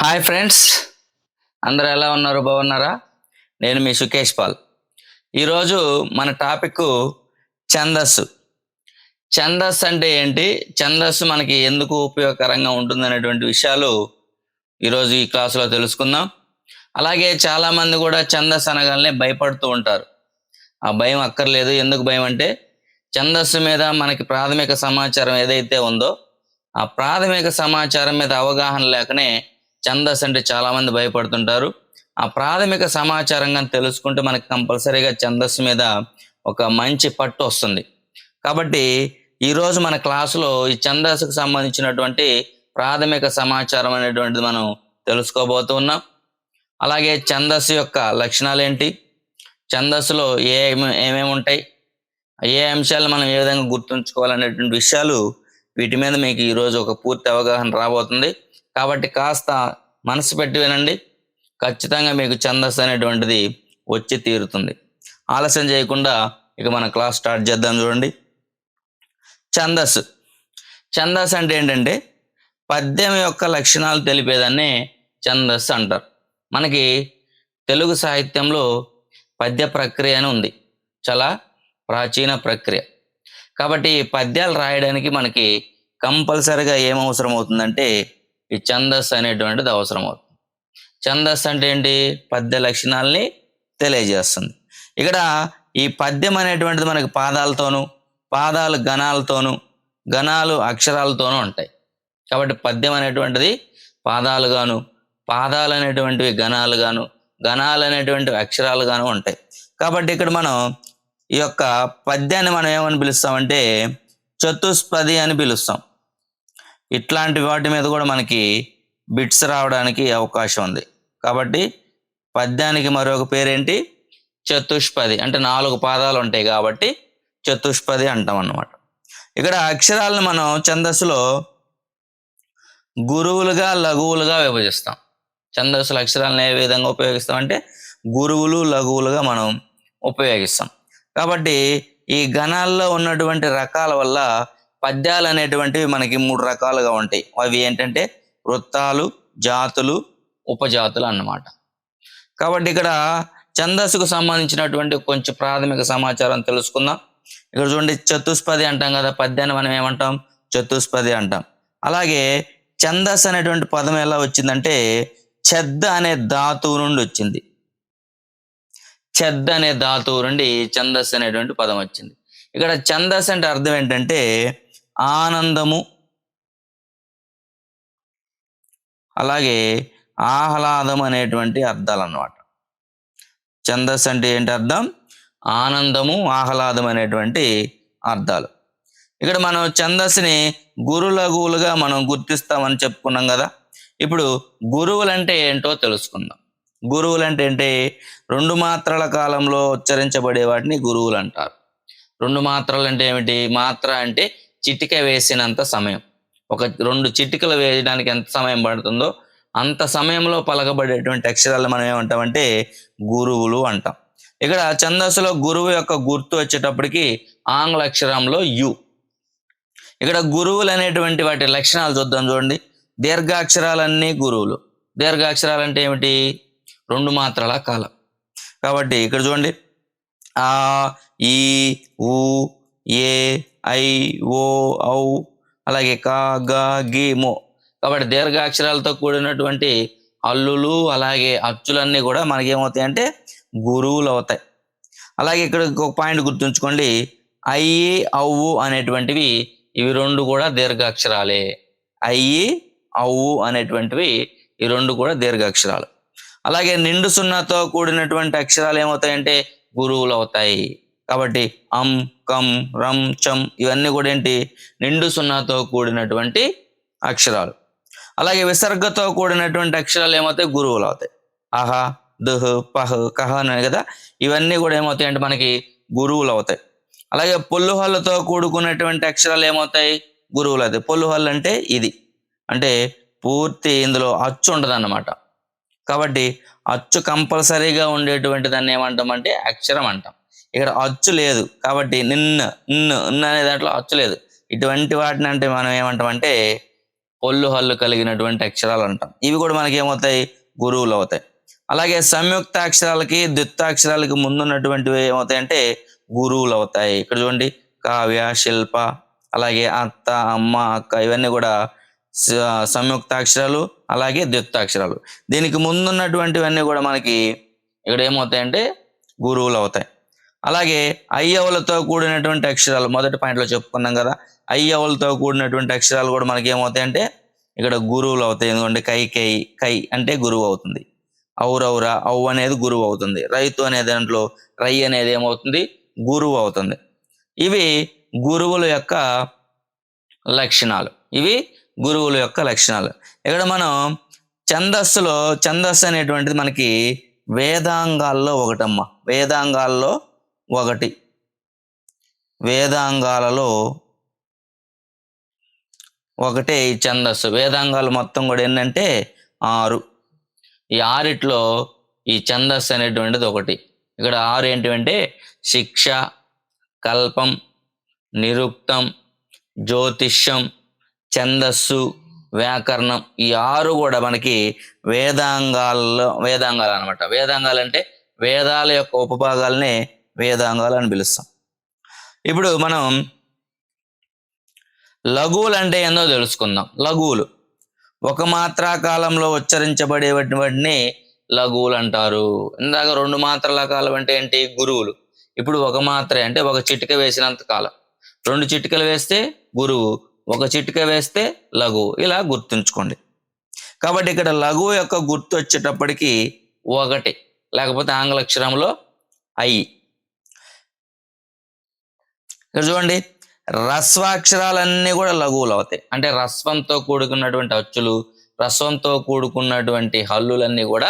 Hi friends, అందరూ ఎలా ఉన్నారు? బాగున్నారా? నేను మీ సుకేష్ పాల్. ఈరోజు మన టాపిక్ ఛందస్సు. ఛందస్సు అంటే ఏంటి? ఛందస్సు మనకి ఎందుకు ఉపయోగకరంగా ఉంటుందనేటువంటి విషయాలు ఈరోజు ఈ క్లాసులో తెలుసుకుందాం. అలాగే చాలామంది కూడా ఛందస్సు అనగానే భయపడుతూ ఉంటారు. ఆ భయం అక్కర్లేదు. ఎందుకు భయం అంటే ఛందస్సు మీద మనకి ప్రాథమిక సమాచారం ఏదైతే ఉందో ఆ ప్రాథమిక సమాచారం మీద అవగాహన లేకనే ఛందస్సు అంటే చాలామంది భయపడుతుంటారు. ఆ ప్రాథమిక సమాచారం గాని తెలుసుకుంటే మనకి కంపల్సరీగా ఛందస్సు మీద ఒక మంచి పట్టు వస్తుంది. కాబట్టి ఈరోజు మన క్లాసులో ఈ ఛందస్సుకు సంబంధించినటువంటి ప్రాథమిక సమాచారం అనేటువంటిది మనం తెలుసుకోబోతున్నాం. అలాగే ఛందస్సు యొక్క లక్షణాలేంటి, ఛందస్సులో ఏమేమి ఉంటాయి, ఏ అంశాలు మనం ఏ విధంగా గుర్తుంచుకోవాలనేటువంటి విషయాలు, వీటి మీద మీకు ఈరోజు ఒక పూర్తి అవగాహన రాబోతుంది. కాబట్టి కాస్త మనసు పెట్టి వినండి. ఖచ్చితంగా మీకు ఛందస్సు అనేటువంటిది వచ్చి తీరుతుంది. ఆలస్యం చేయకుండా ఇక మన క్లాస్ స్టార్ట్ చేద్దాం. చూడండి, ఛందస్సు. ఛందస్సు అంటే ఏంటంటే పద్యం యొక్క లక్షణాలు తెలిపేదాన్నే ఛందస్సు అంటారు. మనకి తెలుగు సాహిత్యంలో పద్య ప్రక్రియ అని ఉంది, చాలా ప్రాచీన ప్రక్రియ. కాబట్టి పద్యాలు రాయడానికి మనకి కంపల్సరిగా ఏం అవసరం అవుతుందంటే ఈ ఛందస్సు అనేటువంటిది అవసరం అవుతుంది. ఛందస్సు అంటే ఏంటి? పద్య లక్షణాలని తెలియజేస్తుంది. ఇక్కడ ఈ పద్యం అనేటువంటిది మనకి పాదాలతోనూ, పాదాలు గణాలతోనూ, గణాలు అక్షరాలతోనూ ఉంటాయి. కాబట్టి పద్యం అనేటువంటిది పాదాలుగాను, పాదాలు అనేటువంటివి గణాలుగాను, గణాలు అనేటువంటివి అక్షరాలుగాను ఉంటాయి. కాబట్టి ఇక్కడ మనం ఈ యొక్క పద్యాన్ని మనం ఏమని పిలుస్తామంటే చతుష్పది అని పిలుస్తాం. ఇట్లాంటి వాటి మీద కూడా మనకి బిట్స్ రావడానికి అవకాశం ఉంది. కాబట్టి పద్యానికి మరొక పేరేంటి? చతుష్పది. అంటే 4 పాదాలు ఉంటాయి కాబట్టి చతుష్పది అంటాం అన్నమాట. ఇక్కడ అక్షరాలను మనం ఛందస్సులో గురువులుగా, లఘువులుగా విభజిస్తాం. ఛందస్సుల అక్షరాలను ఏ విధంగా ఉపయోగిస్తామంటే గురువులు, లఘువులుగా మనం ఉపయోగిస్తాం. కాబట్టి ఈ గణాల్లో ఉన్నటువంటి రకాల వల్ల పద్యాలు అనేటువంటివి మనకి 3 రకాలుగా ఉంటాయి. అవి ఏంటంటే వృత్తాలు, జాతులు, ఉపజాతులు అన్నమాట. కాబట్టి ఇక్కడ ఛందస్సుకు సంబంధించినటువంటి కొంచెం ప్రాథమిక సమాచారం తెలుసుకుందాం. ఇక్కడ చూడండి, చతుష్పది అంటాం కదా, పద్యాన్ని మనం ఏమంటాం? చతుష్పది అంటాం. అలాగే ఛందస్సు అనేటువంటి పదం ఎలా వచ్చిందంటే ఛద్ద అనే ధాతువు నుండి వచ్చింది. ఛద్ద అనే ధాతువు నుండి ఛందస్సు అనేటువంటి పదం వచ్చింది. ఇక్కడ ఛందస్సు అంటే అర్థం ఏంటంటే ఆనందము, అలాగే ఆహ్లాదం అనేటువంటి అర్థాలు అన్నమాట. ఛందస్సు అంటే ఏంటి అర్థం? ఆనందము, ఆహ్లాదం అనేటువంటి అర్థాలు. ఇక్కడ మనం ఛందస్సుని గురు, లఘువులుగా మనం గుర్తిస్తామని చెప్పుకున్నాం కదా. ఇప్పుడు గురువులు అంటే ఏంటో తెలుసుకుందాం. గురువులు అంటే ఏంటి? 2 మాత్రల కాలంలో ఉచ్చరించబడే వాటిని గురువులు అంటారు. 2 మాత్రలు అంటే ఏమిటి? మాత్ర అంటే చిటిక వేసినంత సమయం. ఒక 2 చిటికలు వేయడానికి ఎంత సమయం పడుతుందో అంత సమయంలో పలకబడేటువంటి అక్షరాలు మనం ఏమంటామంటే గురువులు అంటాం. ఇక్కడ ఛందస్సులో గురువు యొక్క గుర్తు వచ్చేటప్పటికి ఆంగ్ల అక్షరంలో యు. ఇక్కడ గురువులు అనేటువంటి వాటి లక్షణాలు చూద్దాం. చూడండి, దీర్ఘాక్షరాలన్నీ గురువులు. దీర్ఘాక్షరాలు అంటే ఏమిటి? 2 మాత్రల కాలం. కాబట్టి ఇక్కడ చూడండి, ఆ, ఈ, ఊ, ఏ, ఐ, ఓ, ఔ, అలాగే కా, గా, గి, మో. కాబట్టి దీర్ఘాక్షరాలతో కూడినటువంటి హల్లులు, అలాగే అచ్చులన్నీ కూడా మనకి ఏమవుతాయి అంటే గురువులు అవుతాయి. అలాగే ఇక్కడ ఒక పాయింట్ గుర్తుంచుకోండి, అయ్యి, అవ్వు అనేటువంటివి ఇవి 2 కూడా దీర్ఘాక్షరాలే. అయ్యి, అవ్వు అనేటువంటివి ఈ 2 కూడా దీర్ఘాక్షరాలు. అలాగే నిండు సున్నాతో కూడినటువంటి అక్షరాలు ఏమవుతాయంటే గురువులు అవుతాయి. కాబట్టి అం, కం, రం, చం ఇవన్నీ కూడా ఏంటి? నిండు సున్నాతో కూడినటువంటి అక్షరాలు. అలాగే విసర్గతో కూడినటువంటి అక్షరాలు ఏమవుతాయి? గురువులు అవుతాయి. అహ, దుహ్, పహ్, కహ అనే కదా, ఇవన్నీ కూడా ఏమవుతాయి అంటే మనకి గురువులు అవుతాయి. అలాగే పొల్లుహల్లుతో కూడుకున్నటువంటి అక్షరాలు ఏమవుతాయి? గురువులు అవుతాయి. పొల్లుహల్లు అంటే ఇది, అంటే పూర్తి ఇందులో అచ్చు ఉండదు అన్నమాట. కాబట్టి అచ్చు కంపల్సరీగా ఉండేటువంటి దాన్ని ఏమంటామంటే అక్షరం అంటాం. ఇక్కడ అచ్చు లేదు కాబట్టి నిన్న, ఇన్న అనే దాంట్లో అచ్చు లేదు. ఇటువంటి వాటిని అంటే మనం ఏమంటామంటే పొల్లు హల్లు కలిగినటువంటి అక్షరాలు అంటాం. ఇవి కూడా మనకి ఏమవుతాయి? గురువులు అవుతాయి. అలాగే సంయుక్తాక్షరాలకి ద్విత్వాక్షరాలకి ముందున్నటువంటివి ఏమవుతాయంటే గురువులు అవుతాయి. ఇక్కడ చూడండి, కావ్య, శిల్ప, అలాగే అత్త, అమ్మ, అక్క, ఇవన్నీ కూడా సంయుక్తాక్షరాలు, అలాగే ద్విత్వాక్షరాలు. దీనికి ముందున్నటువంటివన్నీ కూడా మనకి ఇక్కడ ఏమవుతాయంటే గురువులు అవుతాయి. అలాగే అయ్యవులతో కూడినటువంటి అక్షరాలు మొదటి పాయింట్లో చెప్పుకున్నాం కదా, అయ్యవులతో కూడినటువంటి అక్షరాలు కూడా మనకి ఏమవుతాయంటే ఇక్కడ గురువులు అవుతాయి. ఎందుకంటే కై కై అంటే గురువు అవుతుంది. ఔరౌర ఔ అనేది గురువు అవుతుంది. రైతు అనే దాంట్లో రై అనేది ఏమవుతుంది? గురువు అవుతుంది. ఇవి గురువుల యొక్క లక్షణాలు. ఇవి గురువుల యొక్క లక్షణాలు. ఇక్కడ మనం ఛందస్సు అనేటువంటిది మనకి వేదాంగాల్లో ఒకటమ్మా. వేదాంగాల్లో ఒకటి. వేదాంగాలలో ఒకటే ఈ ఛందస్సు. వేదాంగాలు మొత్తం కూడా ఏంటంటే 6. ఈ 6లో ఈ ఛందస్సు అనేటువంటిది ఒకటి. ఇక్కడ 6 ఏంటివంటే శిక్ష, కల్పం, నిరుక్తం, జ్యోతిష్యం, ఛందస్సు, వ్యాకరణం. ఈ 6 కూడా మనకి వేదాంగాలు అనమాట. వేదాంగాలు అంటే వేదాల యొక్క ఉపభాగాలనే వేదాంగాలు అని పిలుస్తాం. ఇప్పుడు మనం లఘువులు అంటే ఏందో తెలుసుకుందాం. లఘువులు ఒక మాత్రా కాలంలో ఉచ్చరించబడేవాటిని లఘువులు అంటారు. ఇందాక 2 మాత్రల కాలం అంటే ఏంటి? గురువులు. ఇప్పుడు ఒక మాత్ర అంటే ఒక చిటిక వేసినంత కాలం. 2 చిటికలు వేస్తే గురువు, ఒక చిటిక వేస్తే లఘువు. ఇలా గుర్తుంచుకోండి. కాబట్టి ఇక్కడ లఘువు యొక్క గుర్తు వచ్చేటప్పటికి 1, లేకపోతే ఆంగ్ల అక్షరంలో ఐ. ఇక్కడ చూడండి, రస్వాక్షరాలన్నీ కూడా లఘువులు అవుతాయి. అంటే రస్వంతో కూడుకున్నటువంటి అచ్చులు, రస్వంతో కూడుకున్నటువంటి హల్లులన్నీ కూడా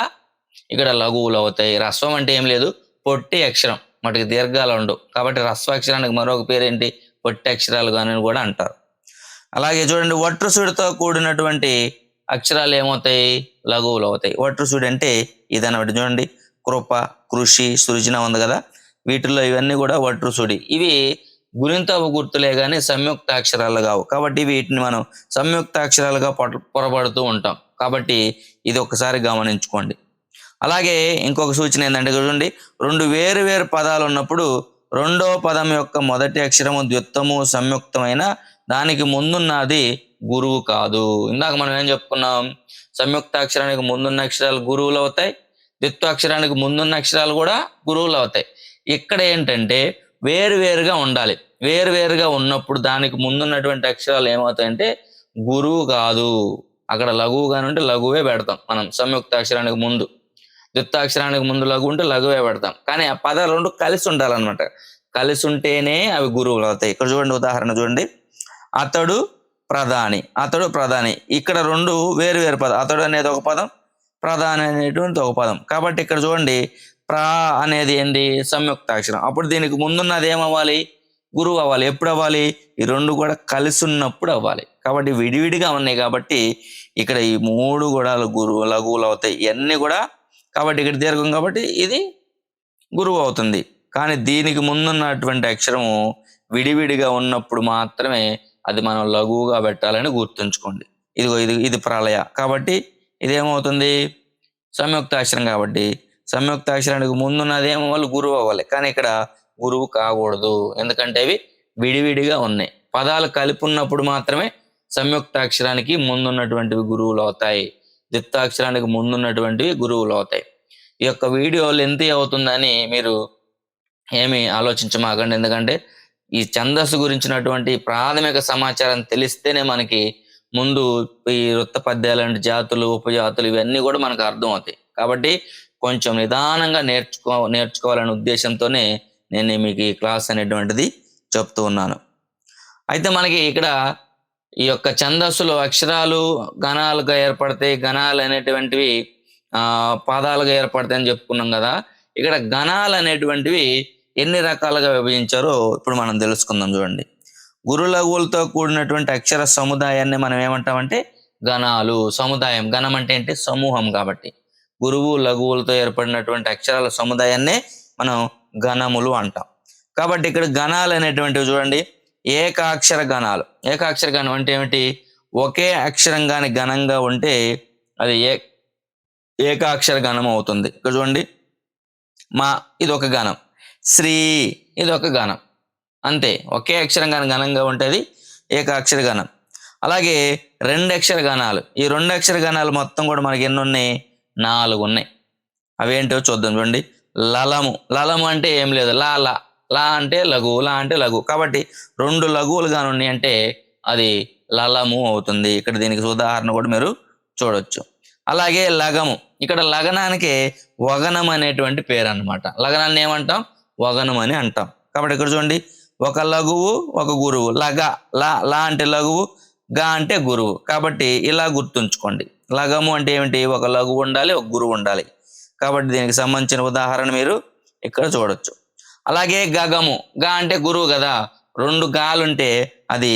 ఇక్కడ లఘువులు అవుతాయి. రస్వం అంటే ఏం లేదు, పొట్టి అక్షరం, మటుకు దీర్ఘాలు ఉండవు. కాబట్టి రస్వాక్షరానికి మరొక పేరు ఏంటి? పొట్టి అక్షరాలు కానీ కూడా అంటారు. అలాగే చూడండి, వట్రుసుడితో కూడినటువంటి అక్షరాలు ఏమవుతాయి? లఘువులు అవుతాయి. వట్రుసుడి అంటే ఇదన్నమాట. చూడండి, కృప, కృషి, సృజన ఉంది కదా, వీటిల్లో ఇవన్నీ కూడా వట్రుసుడి. ఇవి గుణింతపు గుర్తులే కానీ సంయుక్తాక్షరాలు కావు. కాబట్టి వీటిని మనం సంయుక్తాక్షరాలుగా పొరబడుతూ ఉంటాం. కాబట్టి ఇది ఒకసారి గమనించుకోండి. అలాగే ఇంకొక సూచన ఏంటంటే చూడండి, 2 వేరు పదాలు ఉన్నప్పుడు రెండో పదం యొక్క మొదటి అక్షరము ద్విత్వము సంయుక్తమైన దానికి ముందున్నది గురువు కాదు. ఇందాక మనం ఏం చెప్పుకున్నాం? సంయుక్తాక్షరానికి ముందున్న అక్షరాలు గురువులు అవుతాయి, ద్విత్వాక్షరానికి ముందున్న అక్షరాలు కూడా గురువులు అవుతాయి. ఇక్కడ ఏంటంటే వేరుగా ఉండాలి. వేరుగా ఉన్నప్పుడు దానికి ముందున్నటువంటి అక్షరాలు ఏమవుతాయంటే గురువు కాదు. అక్కడ లఘువుగా ఉంటే లఘువే పెడతాం మనం సంయుక్తాక్షరానికి ముందు. ద్విత్వాక్షరానికి ముందు లఘు ఉంటే లఘువే పెడతాం. కానీ ఆ పదాలు 2 కలిసి ఉండాలన్నమాట. కలిసి ఉంటేనే అవి గురువులు అవుతాయి. ఇక్కడ చూడండి, ఉదాహరణ చూడండి, అతడు ప్రధాని. ఇక్కడ 2 వేరు పదం. అతడు అనేది ఒక పదం, ప్రధాని అనేటువంటి ఒక పదం. కాబట్టి ఇక్కడ చూడండి, అనేది ఏంటి? సంయుక్తాక్షరం. అప్పుడు దీనికి ముందున్నది ఏమవ్వాలి? గురువు అవ్వాలి. ఎప్పుడు అవ్వాలి? ఈ 2 కూడా కలిసి ఉన్నప్పుడు అవ్వాలి. కాబట్టి విడివిడిగా ఉన్నాయి కాబట్టి ఇక్కడ ఈ 3 కూడా లఘువులు అవుతాయి. ఇవన్నీ కూడా కాబట్టి ఇక్కడ దీర్ఘం కాబట్టి ఇది గురువు అవుతుంది. కానీ దీనికి ముందున్నటువంటి అక్షరము విడివిడిగా ఉన్నప్పుడు మాత్రమే అది మనం లఘువుగా పెట్టాలని గుర్తుంచుకోండి. ఇది ప్రళయ కాబట్టి ఇదేమవుతుంది? సంయుక్తాక్షరం. కాబట్టి సంయుక్తాక్షరానికి ముందున్నది ఏమవ్వాలి? గురువు అవ్వాలి. కానీ ఇక్కడ గురువు కాకూడదు, ఎందుకంటే అవి విడివిడిగా ఉన్నాయి. పదాలు కలిపి ఉన్నప్పుడు మాత్రమే సంయుక్తాక్షరానికి ముందున్నటువంటివి గురువులు అవుతాయి, ద్విత్వాక్షరానికి ముందున్నటువంటివి గురువులు అవుతాయి. ఈ యొక్క వీడియో లెంతీ అవుతుందని మీరు ఏమి ఆలోచించమాకండి. ఎందుకంటే ఈ ఛందస్సు గురించినటువంటి ప్రాథమిక సమాచారం తెలిస్తేనే మనకి ముందు ఈ వృత్త పద్యాలు అంటే జాతులు, ఉపజాతులు ఇవన్నీ కూడా మనకు అర్థం అవుతాయి. కాబట్టి కొంచెం నిదానంగా నేర్చుకోవాలనే ఉద్దేశంతోనే నేను మీకు ఈ క్లాస్ అనేటువంటిది చెప్తూ ఉన్నాను. అయితే మనకి ఇక్కడ ఈ యొక్క ఛందస్సులో అక్షరాలు గణాలుగా ఏర్పడతాయి, గణాలు అనేటువంటివి పాదాలుగా ఏర్పడతాయని చెప్పుకున్నాం కదా. ఇక్కడ గణాలు అనేటువంటివి ఎన్ని రకాలుగా విభజించారో ఇప్పుడు మనం తెలుసుకుందాం. చూడండి, గురు లఘువులతో కూడినటువంటి అక్షర సముదాయాన్ని మనం ఏమంటామంటే గణాలు. సముదాయం, గణం అంటే ఏంటి? సమూహం. కాబట్టి గురువు లఘువులతో ఏర్పడినటువంటి అక్షరాల సముదాయాన్నే మనం గణములు అంటాం. కాబట్టి ఇక్కడ గణాలు అనేటువంటివి చూడండి, ఏకాక్షర గణాలు. ఏకాక్షర గణం అంటే ఏమిటి? ఒకే అక్షరం కానీ ఘనంగా ఉంటే అది ఏకాక్షర గణం అవుతుంది. ఇక్కడ చూడండి, మా ఇది ఒక గణం, శ్రీ ఇది ఒక గణం, అంతే. ఒకే అక్షరం కానీ ఘనంగా ఉంటే అది ఏకాక్షర గణం. అలాగే 2 అక్షర గణాలు, ఈ 2 అక్షర గణాలు మొత్తం కూడా మనకి ఎన్ని ఉన్నాయి? 4 ఉన్నాయి. అవేంటో చూద్దాం. చూడండి, లలము. లలము అంటే ఏం లేదు, లా లా లా అంటే లఘు, లా అంటే లఘు. కాబట్టి 2 లఘువులు కానీ ఉన్నాయి అంటే అది లలము అవుతుంది. ఇక్కడ దీనికి ఉదాహరణ కూడా మీరు చూడొచ్చు. అలాగే లగము. ఇక్కడ లగనానికి వగనం అనేటువంటి పేరు అన్నమాట. లగనాన్ని ఏమంటాం? వగనం అని అంటాం. కాబట్టి ఇక్కడ చూడండి, ఒక లఘువు ఒక గురువు. లగ, లా లా అంటే లఘువు, గా అంటే గురువు. కాబట్టి ఇలా గుర్తుంచుకోండి. లగము అంటే ఏమిటి? ఒక లఘువు ఉండాలి, ఒక గురువు ఉండాలి. కాబట్టి దీనికి సంబంధించిన ఉదాహరణ మీరు ఇక్కడ చూడొచ్చు. అలాగే గగము. గా అంటే గురువు కదా, 2 గాలుంటే అది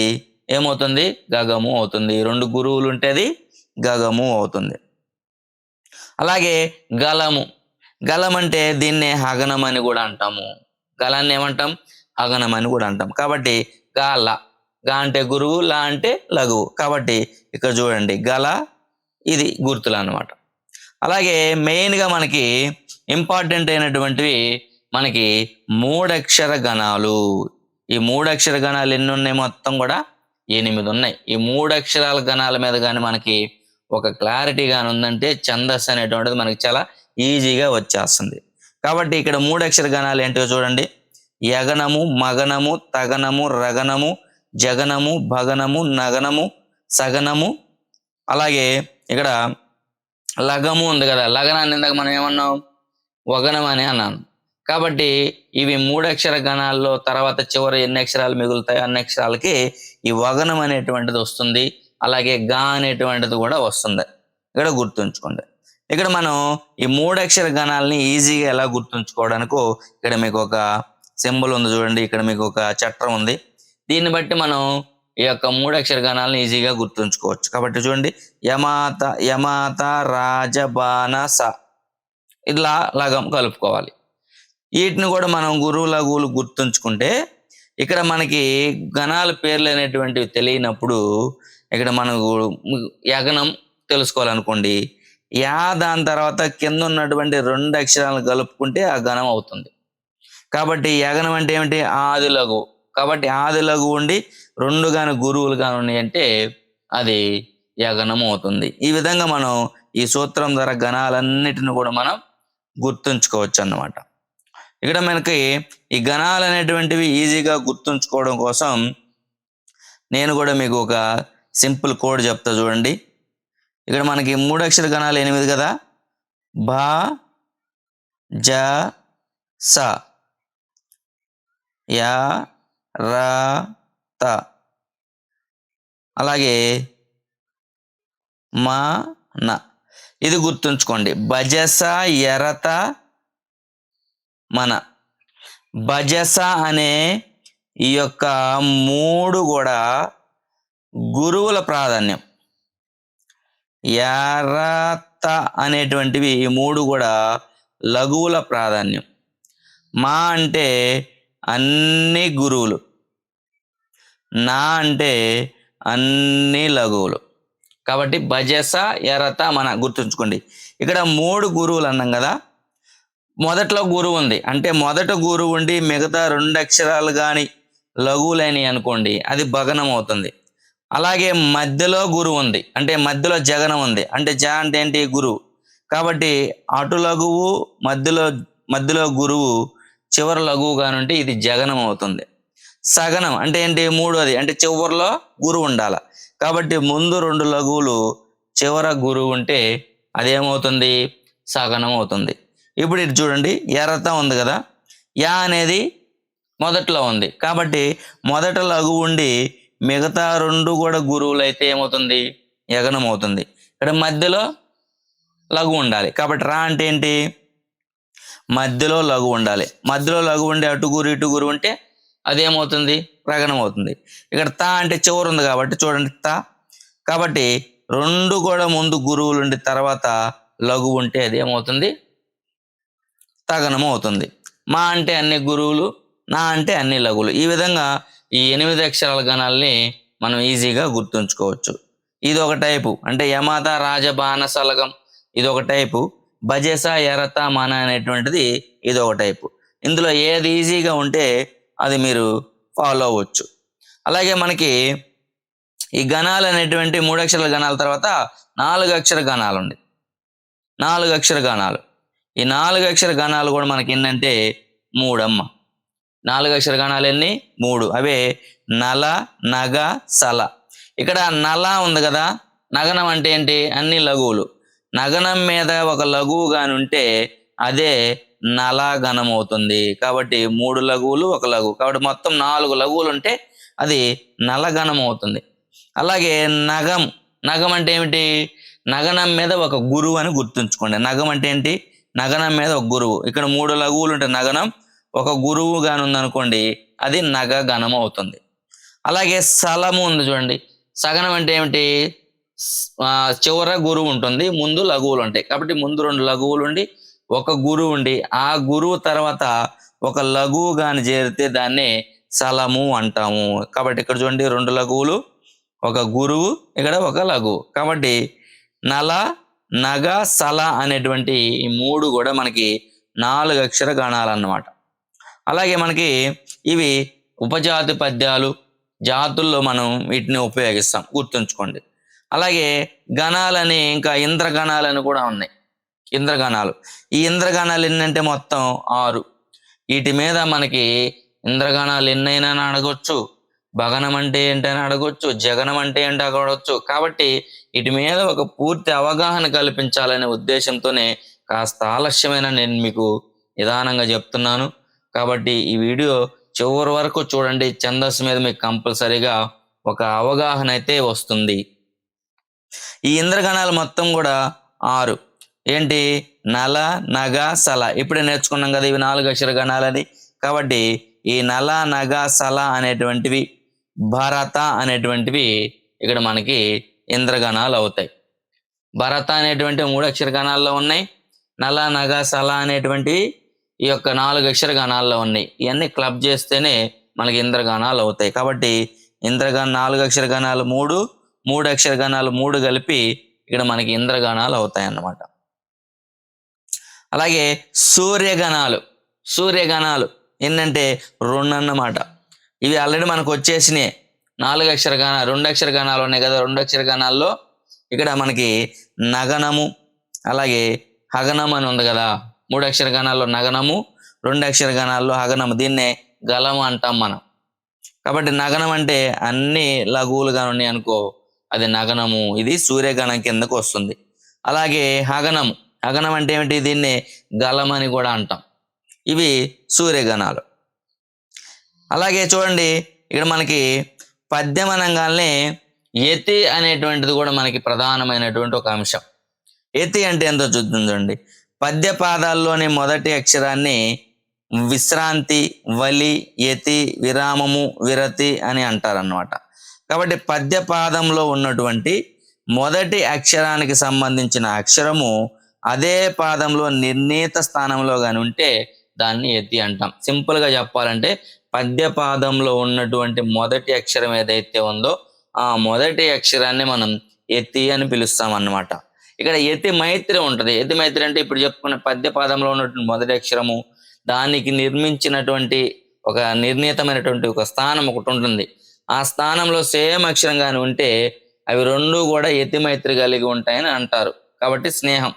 ఏమవుతుంది? గగము అవుతుంది. 2 గురువులు ఉంటే అది గగము అవుతుంది. అలాగే గలము. గలం అంటే దీన్నే హగనం అని కూడా అంటాము. గలాన్ని ఏమంటాం? హగనం అని కూడా అంటాం. కాబట్టి గాల, గా అంటే గురువు, లా అంటే లఘువు. కాబట్టి ఇక్కడ చూడండి, గల ఇది గుర్తులు అన్నమాట. అలాగే మెయిన్గా మనకి ఇంపార్టెంట్ అయినటువంటివి మనకి 3 అక్షర గణాలు. ఈ 3 అక్షర గణాలు ఎన్ని ఉన్నాయి? మొత్తం కూడా 8 ఉన్నాయి. ఈ 3 అక్షరాల గణాల మీద కానీ మనకి ఒక క్లారిటీ కానీ ఉందంటే ఛందస్సు అనేటువంటిది మనకి చాలా ఈజీగా వచ్చేస్తుంది. కాబట్టి ఇక్కడ 3 అక్షర గణాలు ఏంటో చూడండి. యగనము, మగనము, తగనము, రగనము, జగనము, భగనము, నగనము, సగనము. అలాగే ఇక్కడ లగము ఉంది కదా, లగనాన్ని ఇందాక మనం ఏమన్నాం? వగనం అని అన్నాను. కాబట్టి ఇవి 3 అక్షర గణాల్లో తర్వాత చివరి ఎన్ని అక్షరాలు మిగులుతాయి అన్ని అక్షరాలకి ఈ వగనం అనేటువంటిది వస్తుంది. అలాగే గా అనేటువంటిది కూడా వస్తుంది. ఇక్కడ గుర్తుంచుకోండి. ఇక్కడ మనం ఈ 3 అక్షర గణాలని ఈజీగా ఎలా గుర్తుంచుకోవడానికో ఇక్కడ మీకు ఒక సింబల్ ఉంది చూడండి. ఇక్కడ మీకు ఒక చట్రం ఉంది. దీన్ని బట్టి మనం ఈ యొక్క 3 అక్షర గణాలను ఈజీగా గుర్తుంచుకోవచ్చు. కాబట్టి చూడండి, యమాత, యమాత, రాజ, బాణ, స ఇట్లా లగం కలుపుకోవాలి. వీటిని కూడా మనం గురువు లఘువులు గుర్తుంచుకుంటే ఇక్కడ మనకి గణాల పేర్లు అనేటువంటివి తెలియనప్పుడు ఇక్కడ మనకు యగనం తెలుసుకోవాలనుకోండి, యా దాని తర్వాత కింద ఉన్నటువంటి 2 అక్షరాలను కలుపుకుంటే ఆ గణం అవుతుంది. కాబట్టి యగనం అంటే ఏమిటి? ఆది లఘువు. కాబట్టి ఆది లఘువు ఉండి 2 గాని గురువులు గాని ఉన్నాయంటే అది యగనం అవుతుంది. ఈ విధంగా మనం ఈ సూత్రం ద్వారా గణాలన్నిటిని కూడా మనం గుర్తుంచుకోవచ్చు అన్నమాట. ఇక్కడ మనకి ఈ గణాలు అనేటువంటివి ఈజీగా గుర్తుంచుకోవడం కోసం నేను కూడా మీకు ఒక సింపుల్ కోడ్ చెప్తా చూడండి. ఇక్కడ మనకి 3 అక్షర గణాలు 8 కదా, భా, జ, స, యా, రా, త. అలాగే మా, న. ఇది గుర్తుంచుకోండి. భజస, ఎరత, మన. భజస అనే ఈ యొక్క 3 కూడా గురువుల ప్రాధాన్యం. ఎరత అనేటువంటివి ఈ 3 కూడా లఘువుల ప్రాధాన్యం. మా అంటే అన్ని గురువులు, నా అంటే అన్ని లఘువులు. కాబట్టి భజస, ఎరత, మన గుర్తుంచుకోండి. ఇక్కడ 3 గురువులు అన్నాం కదా, మొదట్లో గురువు ఉంది అంటే మొదట గురువు ఉండి మిగతా 2 అక్షరాలు కానీ లఘువులైనవి అనుకోండి, అది భగనం అవుతుంది. అలాగే మధ్యలో గురువు ఉంది అంటే మధ్యలో జగనం ఉంది అంటే జ అంటే ఏంటి? గురువు. కాబట్టి అటు లఘువు, మధ్యలో గురువు, చివరి లఘువు కానుంటే ఇది జగనం అవుతుంది. సగనం అంటే ఏంటి? మూడోది అంటే చివరిలో గురువు ఉండాలి. కాబట్టి ముందు 2 లఘువులు చివర గురువు ఉంటే అదేమవుతుంది? సగనం అవుతుంది. ఇప్పుడు ఇటు చూడండి, ఎరత ఉంది కదా, యా అనేది మొదట్లో ఉంది కాబట్టి మొదట లఘువు ఉండి మిగతా 2 కూడా గురువులు అయితే ఏమవుతుంది? యగనం అవుతుంది. ఇక్కడ మధ్యలో లఘువు ఉండాలి కాబట్టి రా అంటే ఏంటి? మధ్యలో లఘువు ఉండాలి. మధ్యలో లఘువు ఉండి అటు గురు ఇటు గురు ఉంటే అదేమవుతుంది? రగనం అవుతుంది. ఇక్కడ తా అంటే చివరి ఉంది కాబట్టి చూడండి తా. కాబట్టి 2 కూడా ముందు గురువులు ఉండి తర్వాత లఘువు ఉంటే అదేమవుతుంది? తగనం అవుతుంది. మా అంటే అన్ని గురువులు, నా అంటే అన్ని లఘువులు. ఈ విధంగా ఈ 8 అక్షరాల గణాలని మనం ఈజీగా గుర్తుంచుకోవచ్చు. ఇది ఒక టైపు, అంటే యమత రాజ బాణసలగం ఇది ఒక టైపు, భజస ఎరత మన అనేటువంటిది ఇది ఒక టైపు. ఇందులో ఏది ఈజీగా ఉంటే అది మీరు ఫాలో అవ్వచ్చు. అలాగే మనకి ఈ గణాలు అనేటువంటి 3 అక్షరాల గణాల తర్వాత 4 అక్షర గణాలు ఉంది. 4 అక్షర గణాలు. ఈ 4 అక్షర గణాలు కూడా మనకి ఏంటంటే 3 అమ్మ. 4 అక్షర గణాలు ఎన్ని? 3. అవే నల, నగ, సల. ఇక్కడ నల ఉంది కదా, నగనం అంటే ఏంటి? అన్ని లఘువులు. నగనం మీద ఒక లఘువు గాని ఉంటే అదే నలగణం అవుతుంది. కాబట్టి 3 లఘువులు, ఒక లఘువు. కాబట్టి మొత్తం 4 లఘువులు ఉంటే అది నలగణం అవుతుంది. అలాగే నగం. నగం అంటే ఏమిటి? నగనం మీద ఒక గురువు అని గుర్తుంచుకోండి. నగం అంటే ఏంటి? నగనం మీద ఒక గురువు. ఇక్కడ 3 లఘువులు ఉంటే నగనం, ఒక గురువు గాని ఉందనుకోండి అది నగగణం అవుతుంది. అలాగే సలము ఉంది చూడండి. సగనం అంటే ఏమిటి? చివర గురువు ఉంటుంది, ముందు లఘువులు ఉంటాయి. కాబట్టి ముందు 2 లఘువులు ఉండి ఒక గురువు ఉండి ఆ గురువు తర్వాత ఒక లఘువు గాని చేరితే దాన్ని సలము అంటాము. కాబట్టి ఇక్కడ చూడండి 2 లఘువులు, ఒక గురువు, ఇక్కడ ఒక లఘువు. కాబట్టి నల, నగ, సల అనేటువంటి ఈ 3 కూడా మనకి 4 అక్షర గణాలు అన్నమాట. అలాగే మనకి ఇవి ఉపజాతి పద్యాలు, జాతుల్లో మనం వీటిని ఉపయోగిస్తాం, గుర్తుంచుకోండి. అలాగే గణాలని, ఇంకా ఇంద్రగణాలని కూడా ఉన్నాయి. ఇంద్రగణాలు. ఈ ఇంద్రగణాలు ఎన్నంటే మొత్తం 6. వీటి మీద మనకి ఇంద్రగణాలు ఎన్నైనా అడగొచ్చు, భగనం అంటే ఏంటని అడగొచ్చు, జగనం అంటే ఏంటి అడగవచ్చు. కాబట్టి వీటి మీద ఒక పూర్తి అవగాహన కల్పించాలనే ఉద్దేశంతోనే కాస్త ఆలస్యమైన నేను మీకు నిదానంగా చెప్తున్నాను. కాబట్టి ఈ వీడియో చివరి వరకు చూడండి. ఛందస్సు మీద మీకు కంపల్సరీగా ఒక అవగాహన అయితే వస్తుంది. ఈ ఇంద్రగణాలు మొత్తం కూడా 6. ఏంటి? నల, నగ, సల. ఇప్పుడే నేర్చుకున్నాం కదా ఇవి 4 అక్షర గణాలని. కాబట్టి ఈ నల, నగ, సల అనేటువంటివి, భరత అనేటువంటివి ఇక్కడ మనకి ఇంద్రగణాలు అవుతాయి. భరత అనేటువంటి 3 అక్షర గణాల్లో ఉన్నాయి. నల, నగ, సల అనేటువంటివి ఈ యొక్క 4 అక్షర గణాల్లో ఉన్నాయి. ఇవన్నీ క్లబ్ చేస్తేనే మనకి ఇంద్రగణాలు అవుతాయి. కాబట్టి 4 అక్షర గణాలు 3, 3 అక్షర గణాలు 3 కలిపి ఇక్కడ మనకి ఇంద్రగణాలు అవుతాయి అన్నమాట. అలాగే సూర్యగణాలు. సూర్యగణాలు ఏంటంటే 2 అన్నమాట. ఇవి ఆల్రెడీ మనకు వచ్చేసినాయి. 4 అక్షర గణాలు, 2 అక్షర గణాలు ఉన్నాయి కదా. 2 అక్షర గణాల్లో ఇక్కడ మనకి నగనము, అలాగే హగనం అని ఉంది కదా. 3 అక్షర గణాల్లో నగనము, 2 అక్షర గణాల్లో హగనము. దీన్నే గలము అంటాం మనం. కాబట్టి నగనం అంటే అన్ని లఘువులుగా ఉన్నాయి అనుకో, అది నగనము. ఇది సూర్యగణం కిందకు వస్తుంది. అలాగే హగనము. హగనం అంటే ఏమిటి? దీన్నే గలం అని కూడా అంటాం. ఇవి సూర్యగణాలు. అలాగే చూడండి ఇక్కడ మనకి పద్యం అనగానే యతి అనేటువంటిది కూడా మనకి ప్రధానమైనటువంటి ఒక అంశం. యతి అంటే ఎంతో చూద్దాండి. పద్య పాదాల్లోని మొదటి అక్షరాన్ని విశ్రాంతి, వలి, యతి, విరామము, విరతి అని అంటారన్నమాట. కాబట్టి పద్య పాదంలో ఉన్నటువంటి మొదటి అక్షరానికి సంబంధించిన అక్షరము అదే పాదంలో నిర్ణీత స్థానంలో కానీ ఉంటే దాన్ని యతి అంటాం. సింపుల్గా చెప్పాలంటే పద్య పాదంలో ఉన్నటువంటి మొదటి అక్షరం ఏదైతే ఉందో ఆ మొదటి అక్షరాన్ని మనం యతి అని పిలుస్తాం అన్నమాట. ఇక్కడ యతి మైత్రి ఉంటుంది. యతి మైత్రి అంటే ఇప్పుడు చెప్పుకున్న పద్య పాదంలో ఉన్నటువంటి మొదటి అక్షరము, దానికి నిర్మించినటువంటి ఒక నిర్ణీతమైనటువంటి ఒక స్థానం ఒకటి ఉంటుంది. ఆ స్థానంలో సేమ్ అక్షరం కానీ ఉంటే అవి 2 కూడా యతి మైత్రి కలిగి ఉంటాయని అంటారు. కాబట్టి స్నేహం,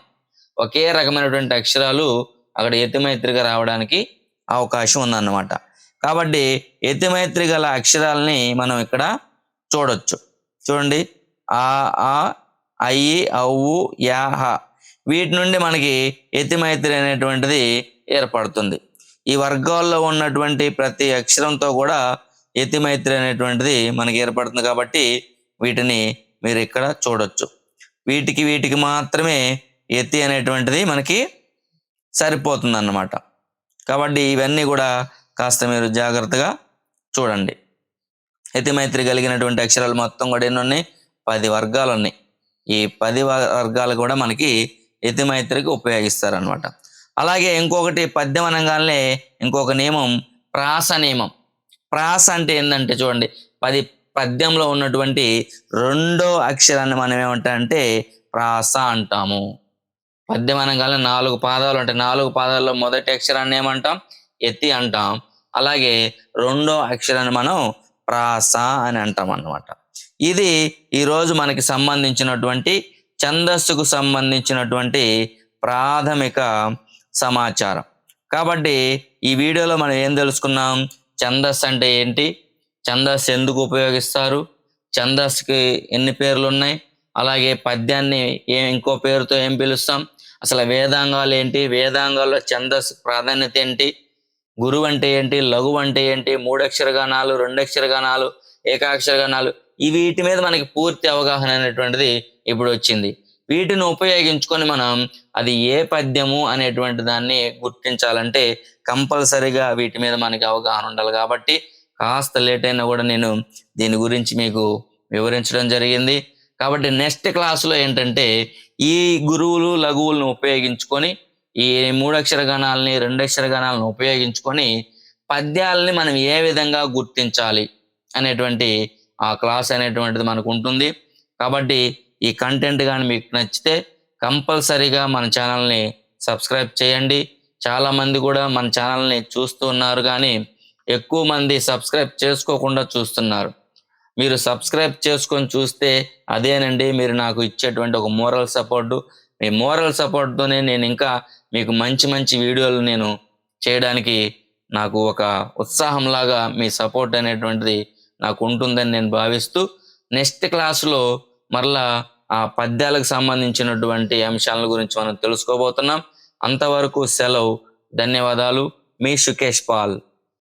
ఒకే రకమైనటువంటి అక్షరాలు అక్కడ యతి మైత్రిగా రావడానికి అవకాశం ఉందన్నమాట. కాబట్టి యతి మైత్రి గల అక్షరాలని మనం ఇక్కడ చూడొచ్చు. చూడండి, ఆ, ఐ, ఔ, యా, హ. వీటి నుండి మనకి యతి మైత్రి అనేటువంటిది ఏర్పడుతుంది. ఈ వర్గాల్లో ఉన్నటువంటి ప్రతి అక్షరంతో కూడా యతి మైత్రి అనేటువంటిది మనకి ఏర్పడుతుంది. కాబట్టి వీటిని మీరు ఇక్కడ చూడొచ్చు. వీటికి మాత్రమే యతి అనేటువంటిది మనకి సరిపోతుంది అన్నమాట. కాబట్టి ఇవన్నీ కూడా కాస్త మీరు జాగ్రత్తగా చూడండి. యతి మైత్రి కలిగినటువంటి అక్షరాలు మొత్తం కూడా ఎన్ని ఉన్నాయి? 10 వర్గాలు ఉన్నాయి. ఈ 10 వర్గాలు కూడా మనకి యతి మైత్రికి ఉపయోగిస్తారనమాట. అలాగే ఇంకొకటి పద్యం అనగానే ఇంకొక నియమం ప్రాస నియమం. ప్రాస అంటే ఏంటంటే చూడండి, పద్యంలో ఉన్నటువంటి రెండో అక్షరాన్ని మనం ఏమంటామంటే ప్రాస అంటాము. పద్యం అనగానే 4 పాదాలు ఉంటాయి. 4 పాదాల్లో మొదటి అక్షరాన్ని ఏమంటాం? యతి అంటాం. అలాగే రెండో అక్షరాన్ని మనం ప్రాస అని అంటామన్నమాట. ఇది ఈరోజు మనకి సంబంధించినటువంటి ఛందస్సుకు సంబంధించినటువంటి ప్రాథమిక సమాచారం. కాబట్టి ఈ వీడియోలో మనం ఏం తెలుసుకున్నాం? ఛందస్సు అంటే ఏంటి? ఛందస్సు ఎందుకు ఉపయోగిస్తారు? ఛందస్సుకి ఎన్ని పేర్లు ఉన్నాయి? అలాగే పద్యాన్ని ఇంకో పేరుతో ఏం పిలుస్తాం? అసలు వేదాంగాలు ఏంటి? వేదాంగాల్లో ఛందస్సు ప్రాధాన్యత ఏంటి? గురువు అంటే ఏంటి? లఘువు అంటే ఏంటి? 3 అక్షర గణాలు, 2 అక్షర గణాలు, ఏకాక్షర గణాలు, వీటి మీద మనకి పూర్తి అవగాహన అనేటువంటిది ఇప్పుడు వచ్చింది. వీటిని ఉపయోగించుకొని మనం అది ఏ పద్యము అనేటువంటి దాన్ని గుర్తించాలంటే కంపల్సరిగా వీటి మీద మనకి అవగాహన ఉండాలి. కాబట్టి కాస్త లేట్ అయినా కూడా నేను దీని గురించి మీకు వివరించడం జరిగింది. కాబట్టి నెక్స్ట్ క్లాసులో ఏంటంటే ఈ గురువులు లఘువులను ఉపయోగించుకొని ఈ 3 అక్షర గణాలని 2 అక్షర గణాలను ఉపయోగించుకొని పద్యాలని మనం ఏ విధంగా గుర్తించాలి అనేటువంటి ఆ క్లాస్ అనేటువంటిది మనకు ఉంటుంది. కాబట్టి ఈ కంటెంట్ కానీ మీకు నచ్చితే కంపల్సరీగా మన ఛానల్ని సబ్స్క్రైబ్ చేయండి. చాలామంది కూడా మన ఛానల్ని చూస్తూ ఉన్నారు కానీ ఎక్కువ మంది సబ్స్క్రైబ్ చేసుకోకుండా చూస్తున్నారు. మీరు సబ్స్క్రైబ్ చేసుకొని చూస్తే అదేనండి మీరు నాకు ఇచ్చేటువంటి ఒక మోరల్ సపోర్టు. మీ మోరల్ సపోర్ట్తోనే నేను ఇంకా మీకు మంచి మంచి వీడియోలు నేను చేయడానికి నాకు ఒక ఉత్సాహంలాగా మీ సపోర్ట్ అనేటువంటిది నాకు ఉంటుందని నేను భావిస్తూ నెక్స్ట్ క్లాసులో మరలా ఆ పద్యాలకు సంబంధించినటువంటి అంశాల గురించి మనం తెలుసుకోబోతున్నాం. అంతవరకు సెలవు. ధన్యవాదాలు. మీ సుకేష్ పాల్.